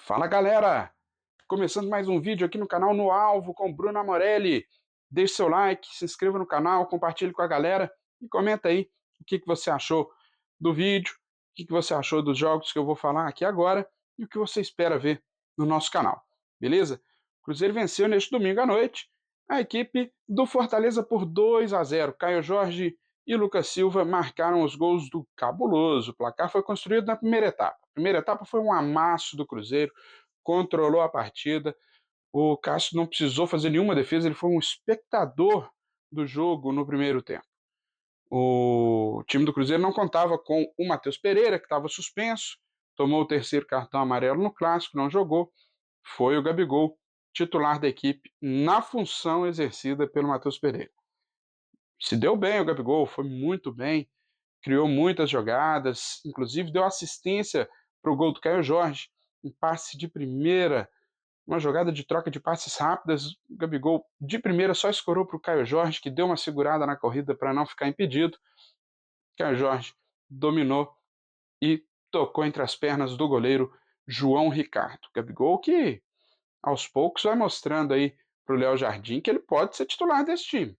Fala galera! Começando mais um vídeo aqui no canal No Alvo com Bruno Amorelli. Deixe seu like, se inscreva no canal, compartilhe com a galera e comenta aí o que você achou do vídeo, o que você achou dos jogos que eu vou falar aqui agora e o que você espera ver no nosso canal, beleza? O Cruzeiro venceu neste domingo à noite a equipe do Fortaleza por 2-0. Caio Jorge e Lucas Silva marcaram os gols do Cabuloso. O placar foi construído na primeira etapa. A primeira etapa foi um amasso do Cruzeiro, controlou a partida. O Cássio não precisou fazer nenhuma defesa, ele foi um espectador do jogo no primeiro tempo. O time do Cruzeiro não contava com o Matheus Pereira, que estava suspenso, tomou o terceiro cartão amarelo no Clássico, não jogou. Foi o Gabigol, titular da equipe, na função exercida pelo Matheus Pereira. Se deu bem o Gabigol, foi muito bem, criou muitas jogadas, inclusive deu assistência para o gol do Caio Jorge, um passe de primeira, uma jogada de troca de passes rápidas. O Gabigol de primeira só escorou para o Caio Jorge, que deu uma segurada na corrida para não ficar impedido. Caio Jorge dominou e tocou entre as pernas do goleiro João Ricardo. Gabigol que aos poucos vai mostrando aí para o Léo Jardim que ele pode ser titular desse time,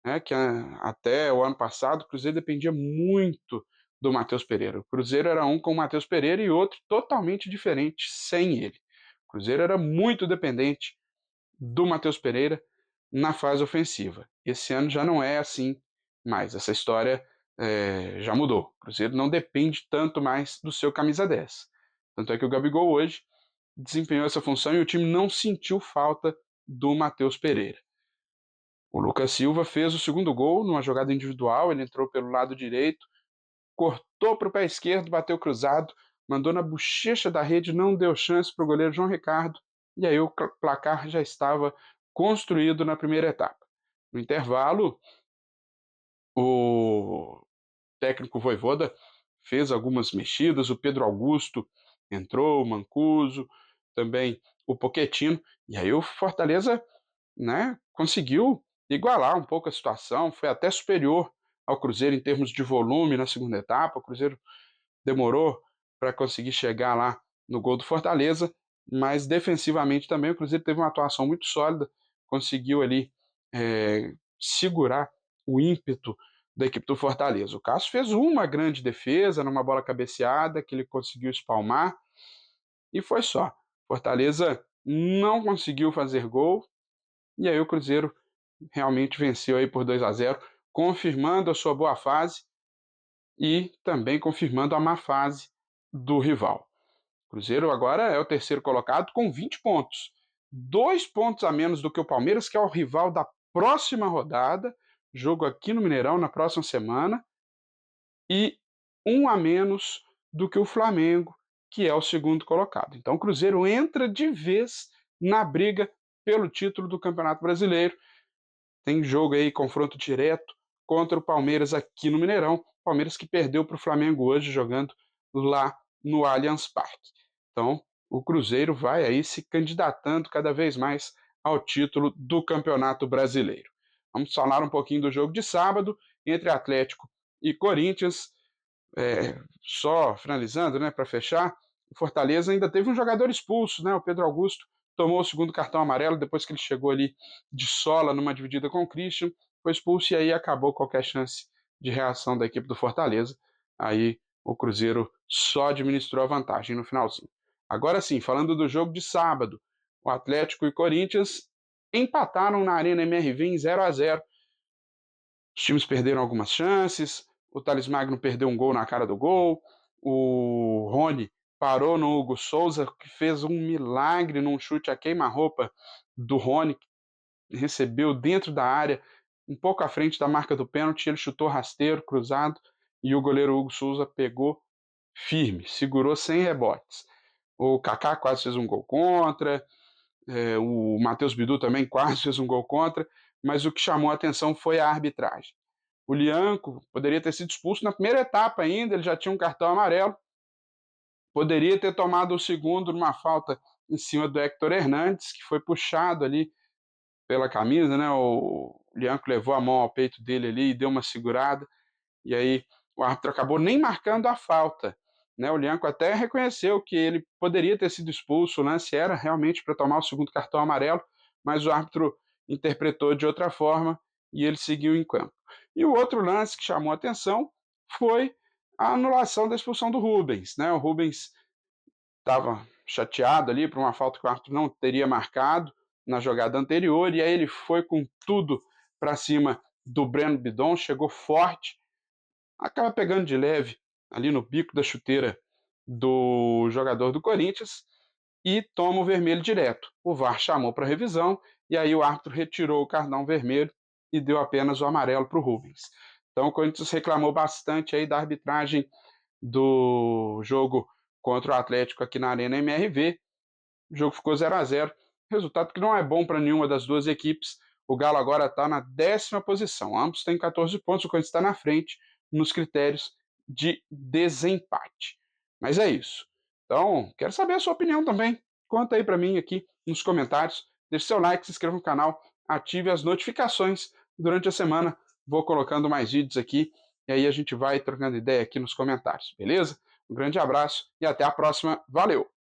né? Que até o ano passado o Cruzeiro dependia muito do Matheus Pereira. O Cruzeiro era um com o Matheus Pereira e outro totalmente diferente sem ele. O Cruzeiro era muito dependente do Matheus Pereira na fase ofensiva. Esse ano já não é assim mais. Essa história já mudou. O Cruzeiro não depende tanto mais do seu camisa 10. Tanto é que o Gabigol hoje desempenhou essa função e o time não sentiu falta do Matheus Pereira. O Lucas Silva fez o segundo gol numa jogada individual, ele entrou pelo lado direito, cortou para o pé esquerdo, bateu cruzado, mandou na bochecha da rede, não deu chance para o goleiro João Ricardo, e aí o placar já estava construído na primeira etapa. No intervalo, o técnico Vojvoda fez algumas mexidas, o Pedro Augusto entrou, o Mancuso, também o Pochettino, e aí o Fortaleza, né, conseguiu igualar um pouco a situação, foi até superior ao Cruzeiro em termos de volume na segunda etapa. O Cruzeiro demorou para conseguir chegar lá no gol do Fortaleza, mas defensivamente também o Cruzeiro teve uma atuação muito sólida, conseguiu ali segurar o ímpeto da equipe do Fortaleza. O Cássio fez uma grande defesa numa bola cabeceada que ele conseguiu espalmar e foi só. Fortaleza não conseguiu fazer gol e aí o Cruzeiro realmente venceu aí por 2-0, confirmando a sua boa fase e também confirmando a má fase do rival. O Cruzeiro agora é o terceiro colocado com 20 pontos. 2 pontos a menos do que o Palmeiras, que é o rival da próxima rodada, jogo aqui no Mineirão na próxima semana, e 1 a menos do que o Flamengo, que é o segundo colocado. Então o Cruzeiro entra de vez na briga pelo título do Campeonato Brasileiro. Tem jogo aí, confronto direto contra o Palmeiras aqui no Mineirão. Palmeiras que perdeu para o Flamengo hoje jogando lá no Allianz Parque. Então, o Cruzeiro vai aí se candidatando cada vez mais ao título do Campeonato Brasileiro. Vamos falar um pouquinho do jogo de sábado entre Atlético e Corinthians. Só finalizando, né, para fechar, o Fortaleza ainda teve um jogador expulso, né, o Pedro Augusto tomou o segundo cartão amarelo depois que ele chegou ali de sola numa dividida com o Christian, foi expulso e aí acabou qualquer chance de reação da equipe do Fortaleza. Aí o Cruzeiro só administrou a vantagem no finalzinho. Agora sim, falando do jogo de sábado, o Atlético e Corinthians empataram na Arena MRV em 0-0. Os times perderam algumas chances, o Thales Magno perdeu um gol na cara do gol, o Rony parou no Hugo Souza, que fez um milagre num chute a queima-roupa do Rony, que recebeu dentro da área, um pouco à frente da marca do pênalti, ele chutou rasteiro, cruzado, e o goleiro Hugo Souza pegou firme, segurou sem rebotes. O Kaká quase fez um gol contra, o Matheus Bidu também quase fez um gol contra, mas o que chamou a atenção foi a arbitragem. O Lianco poderia ter sido expulso na primeira etapa ainda, ele já tinha um cartão amarelo, poderia ter tomado o segundo numa falta em cima do Héctor Hernandes, que foi puxado ali pela camisa, né? O Lianco levou a mão ao peito dele ali e deu uma segurada, e aí o árbitro acabou nem marcando a falta. né, o Lyanco até reconheceu que ele poderia ter sido expulso, o lance era realmente para tomar o segundo cartão amarelo, mas o árbitro interpretou de outra forma e ele seguiu em campo. E o outro lance que chamou a atenção foi a anulação da expulsão do Rubens, né, o Rubens estava chateado ali por uma falta que o árbitro não teria marcado na jogada anterior, e aí ele foi com tudo para cima do Breno Bidon, chegou forte, acaba pegando de leve ali no bico da chuteira do jogador do Corinthians e toma o vermelho direto. O VAR chamou para revisão e aí o árbitro retirou o cartão vermelho e deu apenas o amarelo para o Rubens. Então o Corinthians reclamou bastante aí da arbitragem do jogo contra o Atlético aqui na Arena MRV. O jogo ficou 0-0, resultado que não é bom para nenhuma das duas equipes. O Galo agora está na 10ª posição, ambos têm 14 pontos, o Corinthians está na frente nos critérios de desempate. Mas é isso. Então, quero saber a sua opinião também. Conta aí para mim aqui nos comentários. Deixe seu like, se inscreva no canal, ative as notificações. Durante a semana vou colocando mais vídeos aqui e aí a gente vai trocando ideia aqui nos comentários, beleza? Um grande abraço e até a próxima. Valeu!